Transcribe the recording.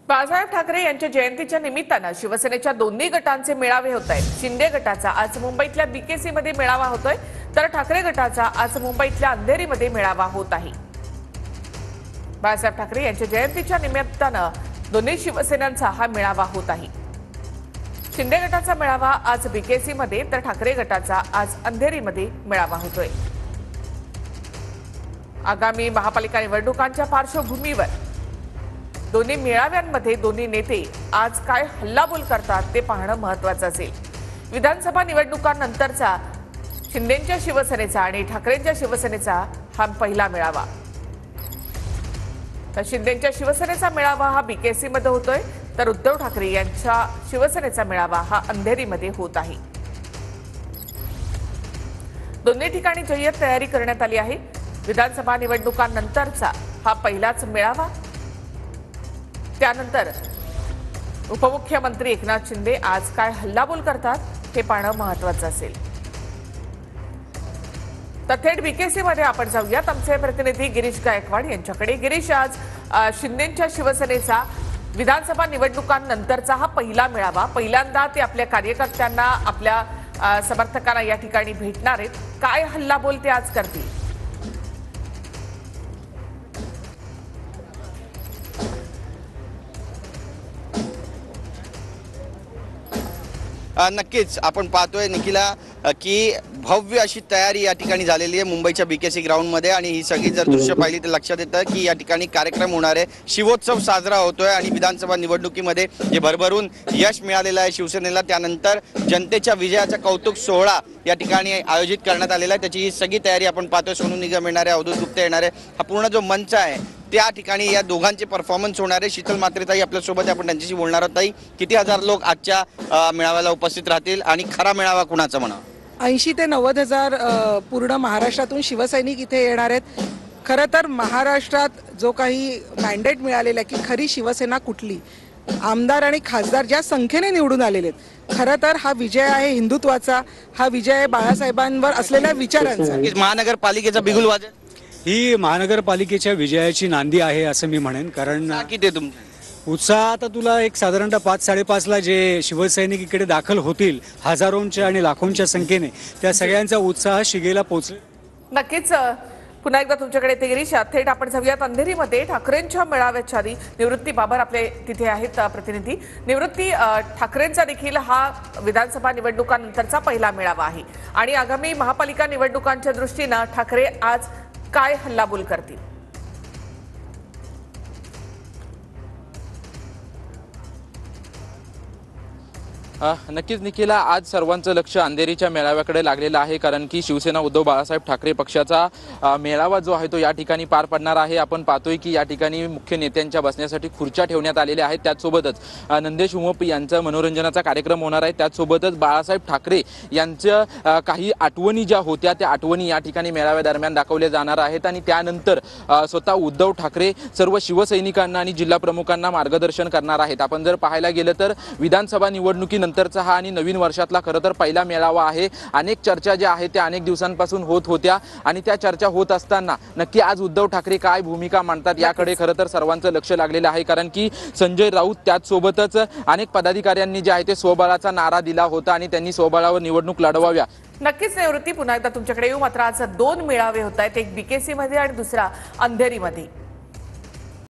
बाळासाहेब ठाकरे यांच्या जयंतीच्या निमित्तानं शिवसेनेच्या दोन्ही गटांचे मेळावे होत आहेत। शिंदे गटाचा आज मुंबईतल्या बीकेसी मध्ये मेळावा होतोय, तर ठाकरे गटाचा आज मुंबईतल्या अंधेरीमध्ये मेळावा होत आहे। बाळासाहेब ठाकरे यांच्या जयंतीच्या निमित्तानं दोन्ही शिवसेनांचा हा मेळावा होत आहे। शिंदे गटाचा मेळावा आज बीकेसी मध्ये, तर ठाकरे गटाचा आज अंधेरीमध्ये मेळावा होतोय। आगामी महापालिका निवडणुकांच्या पार्श्वभूमीवर दोन्ही मेळाव्यांमध्ये दोन्ही नेते आज काय हल्लाबोल करतात ते पाहणं महत्त्वाचं असेल। विधानसभा निवडणुकांनंतरचा शिंदेंच्या शिवसेनेचा आणि ठाकरेंच्या शिवसेनेचा हा पहिला मेळावा। तर शिंदेंच्या शिवसेनेचा मेळावा हा बीकेसी मध्ये होतोय, तर उद्धव ठाकरे यांच्या शिवसेनेचा मेळावा हा अंधेरीमध्ये होत आहे। दोन्ही ठिकाणी जय्यत तयारी करण्यात आली आहे। विधानसभा निवडणुकांनंतरचा हा पहिलाच मेळावा। त्यानंतर उपमुख्यमंत्री एकनाथ शिंदे आज काय हल्लाबोल करतात हे पाहणं महत्त्वाचं असेल। तर थेट बीकेसी मध्ये आपण जाऊयात आमचे प्रतिनिधी गिरीश गायकवाड यांच्याकडे। गिरीश, आज शिंदेंच्या शिवसेनेचा विधानसभा निवडणुकांनंतरचा हा पहिला मेळावा, पहिल्यांदा ते आपल्या कार्यकर्त्यांना, आपल्या समर्थकांना या ठिकाणी भेटणार आहेत। काय हल्लाबोल ते आज करतील? नक्कीच आपण पाहतोय निखिला की भव्य अशी तयारी या ठिकाणी झालेली आहे मुंबईच्या बीकेसी ग्राउंडमध्ये। आणि ही सगळी जर दृश्य पाहिली तर लक्षात येतं की या ठिकाणी कार्यक्रम होणार आहे, शिवोत्सव साजरा होतोय। आणि विधानसभा निवडणुकीमध्ये जे भरभरून यश मिळालेलं आहे शिवसेनेला, त्यानंतर जनतेच्या विजयाचा कौतुक सोहळा या ठिकाणी आयोजित करण्यात आलेला आहे। त्याची ही सगळी तयारी आपण पाहतोय। सोनू निगम येणार आहे, अवधूत गुप्ता येणार आहे, हा पूर्ण जो मंच आहे त्या ठिकाणी या दोघांचे परफॉर्मन्स होणार आहे। शीतल म्हात्रेताई आपल्यासोबत आहे, आपण त्यांच्याशी बोलणार आहोत। ताई, किती हजार लोक आजच्या मेळाव्याला उपस्थित राहतील आणि खरा मेळावा कुणाचा म्हणा? 80 ते 90 हजार पूर्ण महाराष्ट्रातून शिवसैनिक इथे येणार आहेत। खरं तर महाराष्ट्रात जो काही मॅन्डेट मिळालेला आहे की खरी शिवसेना कुठली, आमदार आणि खासदार ज्या संख्येने निवडून आलेले आहेत, खरं तर हा विजय आहे हिंदुत्वाचा, हा विजय आहे बाळासाहेबांवर असलेल्या विचारांचा। महानगरपालिकेचा बिगुल वाजेल, ही महानगरपालिकेच्या विजयाची नांदी आहे असं मी म्हणेन। कारण किती तुमचे उत्साह आता तुला एक साधारणतः 5-5:30ला जे शिवसैनिक इकडे दाखल होतील हजारोंच्या आणि लाखोंच्या संख्येने, त्या सगळ्यांचा उत्साह शिगेला पोहोचेल। नक्कीच पुन्हा एकदा तुमच्याकडे ते गिरीश, थेट आपण जाऊयात अंधेरीमध्ये ठाकरेंच्या मेळाव्याच्या आधी। निवृत्ती बाबर आपले तिथे आहेत प्रतिनिधी। निवृत्ती, ठाकरेंचा देखील हा विधानसभा निवडणुकांनंतरचा पहिला मेळावा आहे आणि आगामी महापालिका निवडणुकांच्या दृष्टीनं ठाकरे आज काय हल्लाबोल करतील? नक्कीच निखिला, आज सर्वांचं लक्ष अंधेरीच्या मेळाव्याकडे लागलेलं आहे। कारण की शिवसेना उद्धव बाळासाहेब ठाकरे पक्षाचा मेळावा जो आहे तो या ठिकाणी पार पडणार आहे। आपण पाहतोय की या ठिकाणी मुख्य नेत्यांच्या बसण्यासाठी खुर्च्या ठेवण्यात आलेल्या आहेत। त्याचसोबतच नंदेश उमप यांचा मनोरंजनाचा कार्यक्रम होणार आहे। त्याचसोबतच बाळासाहेब ठाकरे यांच्या काही आठवणी ज्या होत्या त्या आठवणी या ठिकाणी मेळाव्यादरम्यान दाखवल्या जाणार आहेत। आणि त्यानंतर स्वतः उद्धव ठाकरे सर्व शिवसैनिकांना आणि जिल्हा प्रमुखांना मार्गदर्शन करणार आहेत। आपण जर पाहायला गेलं तर विधानसभा निवडणुकी नंतरचा हा आणि नवीन वर्षातला खरं तर पहिला मेळावा आहे। अनेक चर्चा ज्या आहेत त्या अनेक दिवसांपासून होत होत्या आणि त्या चर्चा होत असताना नक्की आज उद्धव ठाकरे काय भूमिका मांडतात याकडे खरं तर सर्वांचं लक्ष लागलेलं आहे। कारण की संजय राऊत त्याचसोबतच अनेक पदाधिकाऱ्यांनी जे आहे ते स्वबळाचा नारा दिला होता आणि त्यांनी स्वबळावर निवडणूक लढवाव्या। नक्कीच निवृत्ती, पुन्हा एकदा तुमच्याकडे येऊ। मात्र आज 2 मेळावे होत आहेत, एक बीकेसी मध्ये आणि दुसरा अंधेरीमध्ये।